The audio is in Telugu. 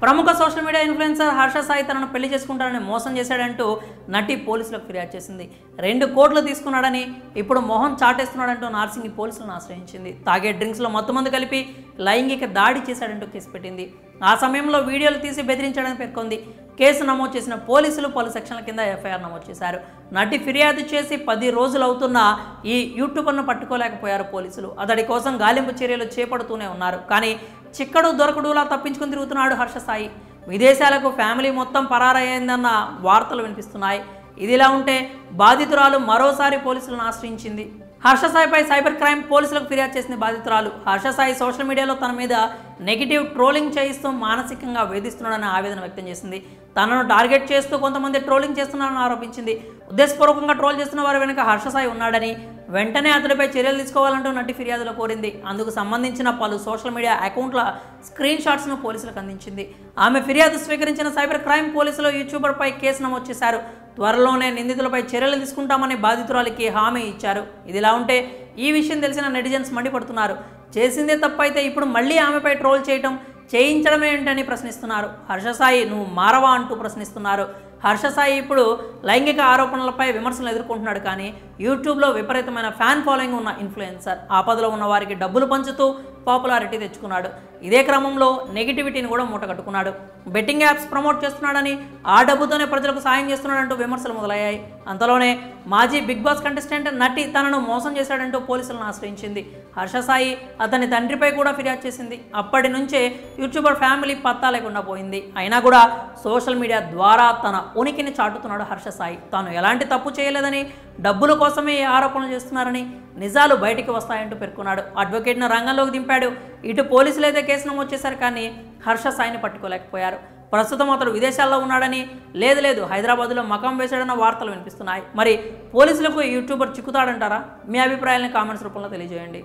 ప్రముఖ social media influencer Harsha Sai తనను పెళ్లి చేసుకుంటానని మోసం చేశాడంటూ నటి పోలీసులకు ఫిర్యాదు చేసింది. 2 కోట్లు తీసుకున్నాడని, ఇప్పుడు మొహం చాటేస్తున్నాడంటూ నార్సింగి పోలీసులను ఆశ్రయించింది. తాగే డ్రింక్స్లో మత్తుమందు కలిపి లైంగిక దాడి చేశాడంటూ కేసు పెట్టింది. ఆ సమయంలో వీడియోలు తీసి బెదిరించాడని పేర్కొంది. కేసు నమోదు చేసిన పోలీసులు పలు సెక్షన్ల కింద ఎఫ్ఐఆర్ నమోదు చేశారు. నటి ఫిర్యాదు చేసి 10 రోజులు అవుతున్నా ఈ యూట్యూబర్ను పట్టుకోలేకపోయారు పోలీసులు. అతడి కోసం గాలింపు చర్యలు చేపడుతూనే ఉన్నారు. కానీ చిక్కడు దొరకడులా తప్పించుకుని తిరుగుతున్నాడు హర్ష సాయి. విదేశాలకు ఫ్యామిలీ మొత్తం పరారయ్యిందన్న వార్తలు వినిపిస్తున్నాయి. ఇదిలా ఉంటే బాధితురాలు మరోసారి పోలీసులను ఆశ్రయించింది. హర్ష సాయిపై సైబర్ క్రైమ్ పోలీసులకు ఫిర్యాదు చేసిన బాధితురాలు హర్ష సాయి సోషల్ మీడియాలో తన మీద నెగిటివ్ ట్రోలింగ్ చేయిస్తూ మానసికంగా వేధిస్తున్నాడని ఆవేదన వ్యక్తం చేసింది. తనను టార్గెట్ చేస్తూ కొంతమంది ట్రోలింగ్ చేస్తున్నారని ఆరోపించింది. ఉద్దేశపూర్వకంగా ట్రోల్ చేస్తున్న వారి వెనుక హర్ష సాయి ఉన్నాడని, వెంటనే అతడిపై చర్యలు తీసుకోవాలంటూ నటి ఫిర్యాదులో కోరింది. అందుకు సంబంధించిన పలు సోషల్ మీడియా అకౌంట్ల స్క్రీన్ షాట్స్ను పోలీసులకు అందించింది. ఆమె ఫిర్యాదు స్వీకరించిన సైబర్ క్రైమ్ పోలీసులు యూట్యూబర్పై కేసు నమోదు చేశారు. త్వరలోనే నిందితులపై చర్యలు తీసుకుంటామని బాధితురాలికి హామీ ఇచ్చారు. ఇదిలా ఉంటే ఈ విషయం తెలిసిన నెటిజన్స్ మండిపడుతున్నారు. చేసిందే తప్పైతే ఇప్పుడు మళ్ళీ ఆమెపై ట్రోల్ చేయించడమే ఏంటని ప్రశ్నిస్తున్నారు. హర్ష సాయి నువ్వు మారవా అంటూ ప్రశ్నిస్తున్నారు. హర్ష సాయి ఇప్పుడు లైంగిక ఆరోపణలపై విమర్శలు ఎదుర్కొంటున్నాడు. కానీ యూట్యూబ్లో విపరీతమైన ఫ్యాన్ ఫాలోయింగ్ ఉన్న ఇన్ఫ్లుయెన్సర్ ఆపదలో ఉన్న వారికి డబ్బులు పంచుతూ పాపులారిటీ తెచ్చుకున్నాడు. ఇదే క్రమంలో నెగిటివిటీని కూడా మూటగట్టుకున్నాడు. బెట్టింగ్ యాప్స్ ప్రమోట్ చేస్తున్నాడని, ఆ డబ్బుతోనే ప్రజలకు సాయం చేస్తున్నాడంటూ విమర్శలు మొదలయ్యాయి. అంతలోనే మాజీ బిగ్ బాస్ కంటెస్టెంట్ నటి తనను మోసం చేశాడంటూ పోలీసులను ఆశ్రయించింది. హర్ష సాయి అతని తండ్రిపై కూడా ఫిర్యాదు చేసింది. అప్పటి నుంచే యూట్యూబర్ ఫ్యామిలీ పత్తా లేకుండా పోయింది. అయినా కూడా సోషల్ మీడియా ద్వారా తన ఉనికిని చాటుతున్నాడు హర్ష సాయి. తాను ఎలాంటి తప్పు చేయలేదని, డబ్బుల కోసమే ఈ ఆరోపణలు చేస్తున్నారని, నిజాలు బయటికి వస్తాయంటూ పేర్కొన్నాడు. అడ్వకేట్ను రంగంలోకి దింపాడు. ఇటు పోలీసులు అయితే కేసు నమోదు చేశారు. కానీ హర్ష సాయిని పట్టుకోలేకపోయారు. ప్రస్తుతం అతడు విదేశాల్లో ఉన్నాడని, లేదు హైదరాబాద్లో మకాం వేశాడన్న వార్తలు వినిపిస్తున్నాయి. మరి పోలీసులకు యూట్యూబర్ చిక్కుతాడంటారా? మీ అభిప్రాయాలను కామెంట్స్ రూపంలో తెలియజేయండి.